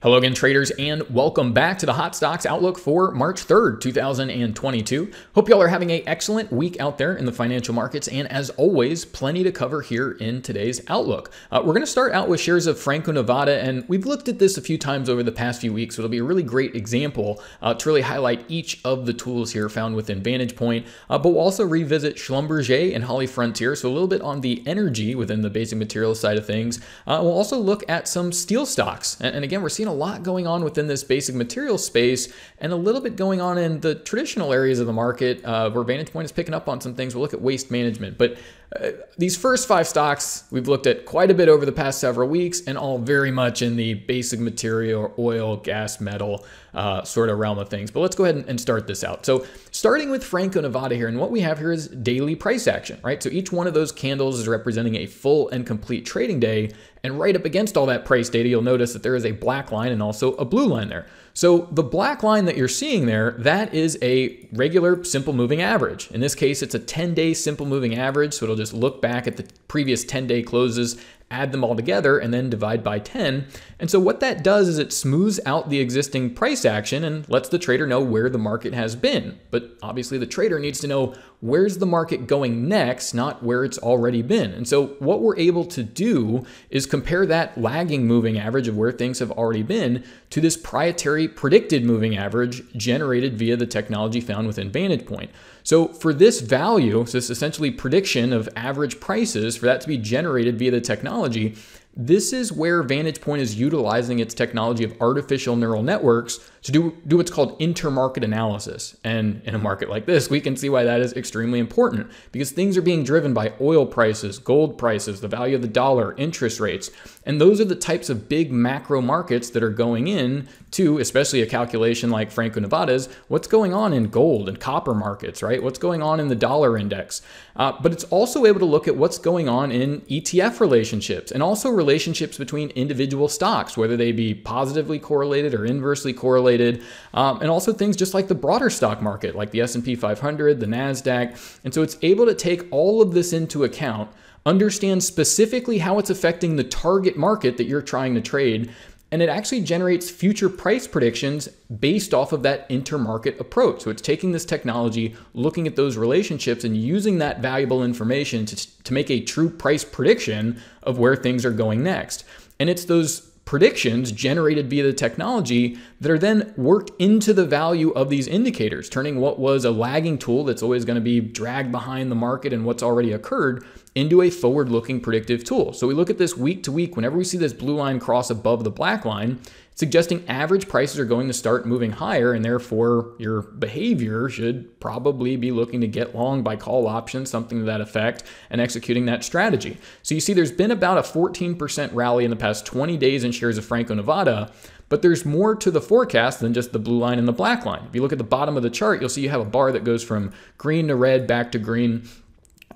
Hello again, traders, and welcome back to the Hot Stocks Outlook for March 3rd, 2022. Hope y'all are having an excellent week out there in the financial markets, and as always, plenty to cover here in today's Outlook. We're going to start out with shares of Franco-Nevada, and we've looked at this a few times over the past few weeks, so it'll be a really great example to really highlight each of the tools here found within Vantagepoint, but we'll also revisit Schlumberger and HollyFrontier, so a little bit on the energy within the basic materials side of things. We'll also look at some steel stocks, and again, we're seeing a lot going on within this basic materials space and a little bit going on in the traditional areas of the market where Vantagepoint is picking up on some things. We'll look at waste management, but these first 5 stocks we've looked at quite a bit over the past several weeks, and all very much in the basic material, oil, gas, metal sort of realm of things. But let's go ahead and start this out. So starting with Franco-Nevada here, and what we have here is daily price action, right? So each one of those candles is representing a full and complete trading day, and right up against all that price data, you'll notice that there is a black line and also a blue line there. So the black line that you're seeing there, that is a regular simple moving average. In this case, it's a 10-day simple moving average. So it'll just look back at the previous 10-day closes, add them all together, and then divide by 10. And so what that does is it smooths out the existing price action and lets the trader know where the market has been. But obviously the trader needs to know where's the market going next, not where it's already been. And so what we're able to do is compare that lagging moving average of where things have already been to this proprietary predicted moving average generated via the technology found within Vantagepoint. So for this value, so this essentially prediction of average prices, for that to be generated via the technology, this is where Vantagepoint is utilizing its technology of artificial neural networks to do what's called intermarket analysis. And in a market like this, we can see why that is extremely important, because things are being driven by oil prices, gold prices, the value of the dollar, interest rates. And those are the types of big macro markets that are going in to, especially a calculation like Franco-Nevada's, what's going on in gold and copper markets, right? What's going on in the dollar index. But it's also able to look at what's going on in ETF relationships and also relationships between individual stocks, whether they be positively correlated or inversely correlated, and also things just like the broader stock market, like the S&P 500, the NASDAQ. And so it's able to take all of this into account, understand specifically how it's affecting the target market that you're trying to trade, and it actually generates future price predictions based off of that intermarket approach. So it's taking this technology, looking at those relationships, and using that valuable information to make a true price prediction of where things are going next. And it's those predictions generated via the technology that are then worked into the value of these indicators, turning what was a lagging tool that's always going to be dragged behind the market and what's already occurred into a forward-looking predictive tool. So we look at this week to week. Whenever we see this blue line cross above the black line, suggesting average prices are going to start moving higher, and therefore your behavior should probably be looking to get long by call options, something to that effect, and executing that strategy. So you see there's been about a 14% rally in the past 20 days in shares of Franco-Nevada, but there's more to the forecast than just the blue line and the black line. If you look at the bottom of the chart, you'll see you have a bar that goes from green to red, back to green.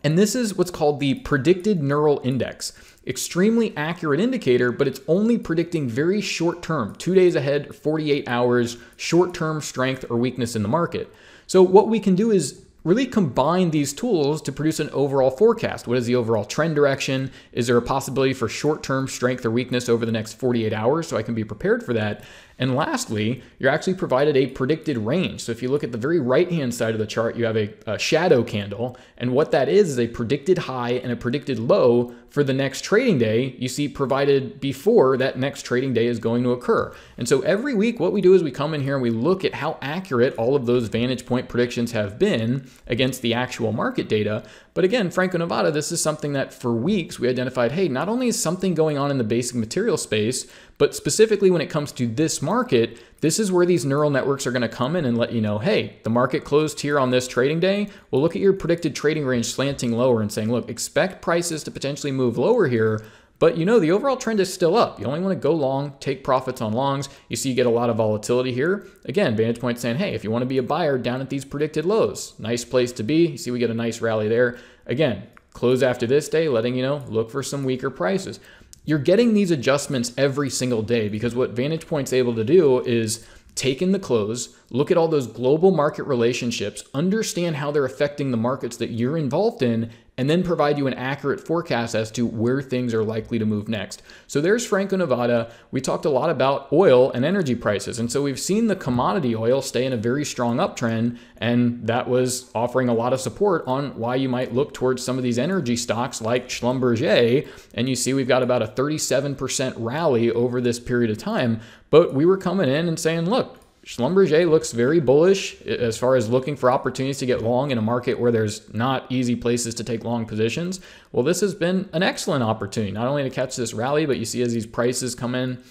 And this is what's called the predicted neural index. Extremely accurate indicator, but it's only predicting very short term, 2 days ahead, 48 hours, short term strength or weakness in the market. So what we can do is really combine these tools to produce an overall forecast. What is the overall trend direction? Is there a possibility for short-term strength or weakness over the next 48 hours so I can be prepared for that? And lastly, you're actually provided a predicted range. So if you look at the very right-hand side of the chart, you have a shadow candle. And what that is a predicted high and a predicted low for the next trading day you see provided before that next trading day is going to occur. And so every week, what we do is we come in here and we look at how accurate all of those Vantagepoint predictions have been against the actual market data. But again, Franco-Nevada, this is something that for weeks we identified, hey, not only is something going on in the basic material space, but specifically when it comes to this market, this is where these neural networks are going to come in and let you know, hey, the market closed here on this trading day. We'll look at your predicted trading range slanting lower and saying, look, expect prices to potentially move lower here. But you know, the overall trend is still up. You only want to go long, take profits on longs. You see you get a lot of volatility here. Again, Vantagepoint saying, hey, if you want to be a buyer down at these predicted lows, nice place to be. You see we get a nice rally there. Again, close after this day, letting you know, look for some weaker prices. You're getting these adjustments every single day because what Vantagepoint's able to do is take in the close, look at all those global market relationships, understand how they're affecting the markets that you're involved in, and then provide you an accurate forecast as to where things are likely to move next. So there's Franco-Nevada. We talked a lot about oil and energy prices. And so we've seen the commodity oil stay in a very strong uptrend, and that was offering a lot of support on why you might look towards some of these energy stocks like Schlumberger. And you see we've got about a 37% rally over this period of time. But we were coming in and saying, look, Schlumberger looks very bullish as far as looking for opportunities to get long in a market where there's not easy places to take long positions. Well, this has been an excellent opportunity, not only to catch this rally, but you see as these prices come in,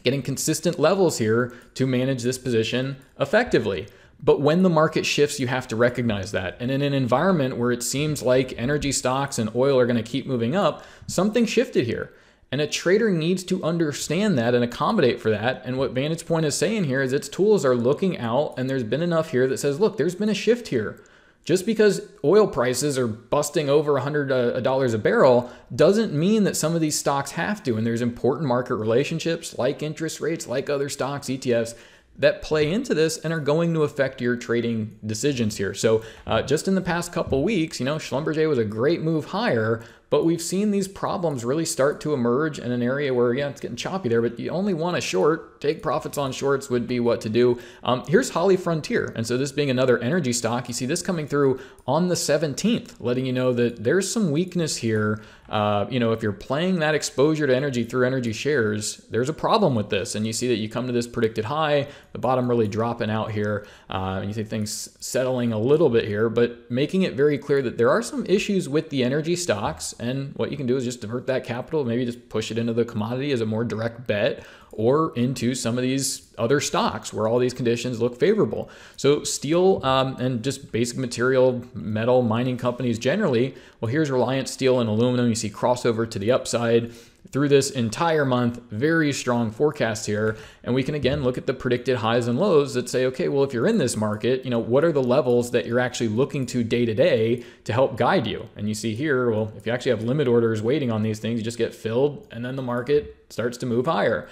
getting consistent levels here to manage this position effectively. But when the market shifts, you have to recognize that. And in an environment where it seems like energy stocks and oil are going to keep moving up, something shifted here. And a trader needs to understand that and accommodate for that. And what Vantagepoint is saying here is its tools are looking out, and there's been enough here that says, look, there's been a shift here. Just because oil prices are busting over $100 a barrel doesn't mean that some of these stocks have to. And there's important market relationships like interest rates, like other stocks, ETFs, that play into this and are going to affect your trading decisions here. So just in the past couple weeks, Schlumberger was a great move higher, but we've seen these problems really start to emerge in an area where, yeah, it's getting choppy there, but you only want a short. Take profits on shorts would be what to do. Here's HollyFrontier. And so this being another energy stock, you see this coming through on the 17th, letting you know that there's some weakness here. If you're playing that exposure to energy through energy shares, there's a problem with this. And you see that you come to this predicted high, the bottom really dropping out here, and you see things settling a little bit here, but making it very clear that there are some issues with the energy stocks. And what you can do is just divert that capital, maybe just push it into the commodity as a more direct bet, or into some of these other stocks where all these conditions look favorable. So steel and just basic material, metal, mining companies generally, well, here's Reliance-Steel and Aluminum. You see crossover to the upside through this entire month, very strong forecast here. And we can again look at the predicted highs and lows that say, okay, well, if you're in this market, what are the levels that you're actually looking to day to day to help guide you? And you see here, well, if you actually have limit orders waiting on these things, you just get filled and then the market starts to move higher.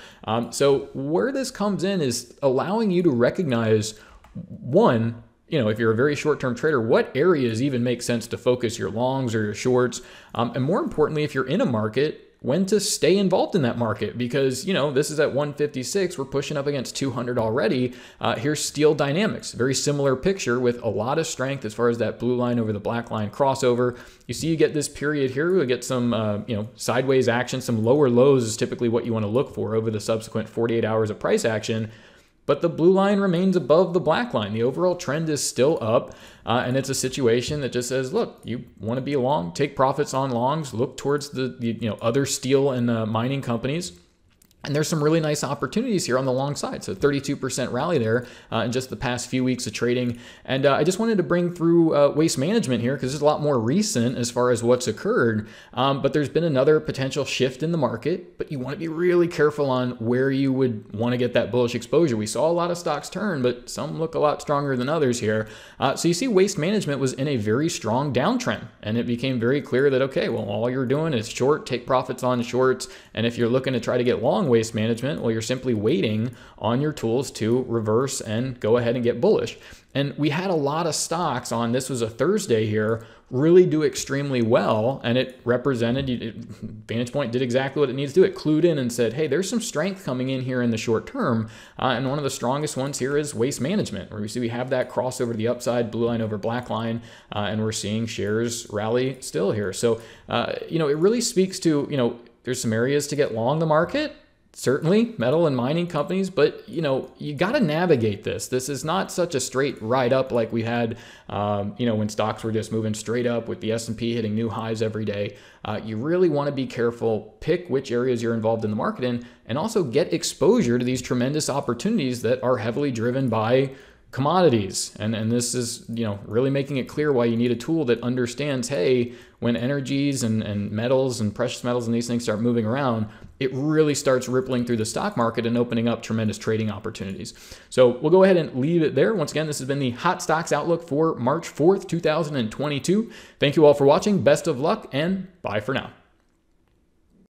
So where this comes in is allowing you to recognize, one, if you're a very short-term trader, what areas even make sense to focus your longs or your shorts? And more importantly, if you're in a market, when to stay involved in that market, because, this is at 156, we're pushing up against 200 already. Here's Steel Dynamics, very similar picture with a lot of strength as far as that blue line over the black line crossover. You see you get this period here, we get some, sideways action, some lower lows is typically what you want to look for over the subsequent 48 hours of price action. But the blue line remains above the black line. The overall trend is still up, and it's a situation that just says, look, you want to be long, take profits on longs, look towards the other steel and mining companies. And there's some really nice opportunities here on the long side. So 32% rally there in just the past few weeks of trading. And I just wanted to bring through waste management here because it's a lot more recent as far as what's occurred. But there's been another potential shift in the market, but you want to be really careful on where you would want to get that bullish exposure. We saw a lot of stocks turn, but some look a lot stronger than others here. So you see waste management was in a very strong downtrend, and it became very clear that, okay, well, all you're doing is short, take profits on shorts. And if you're looking to try to get long waste management, well, you're simply waiting on your tools to reverse and go ahead and get bullish. And we had a lot of stocks on, this was a Thursday here, really do extremely well. And it represented, Vantagepoint did exactly what it needs to do. It clued in and said, hey, there's some strength coming in here in the short term. And one of the strongest ones here is waste management, where we see we have that crossover to the upside, blue line over black line, and we're seeing shares rally still here. So, it really speaks to, there's some areas to get long the market. Certainly metal and mining companies, but you got to navigate this. This is not such a straight ride up like we had, when stocks were just moving straight up with the S&P hitting new highs every day. You really want to be careful, pick which areas you're involved in the market in, and also get exposure to these tremendous opportunities that are heavily driven by commodities. And this is, really making it clear why you need a tool that understands, hey, when energies and metals and precious metals and these things start moving around, it really starts rippling through the stock market and opening up tremendous trading opportunities. So we'll go ahead and leave it there. Once again, this has been the Hot Stocks Outlook for March 4th, 2022. Thank you all for watching. Best of luck and bye for now.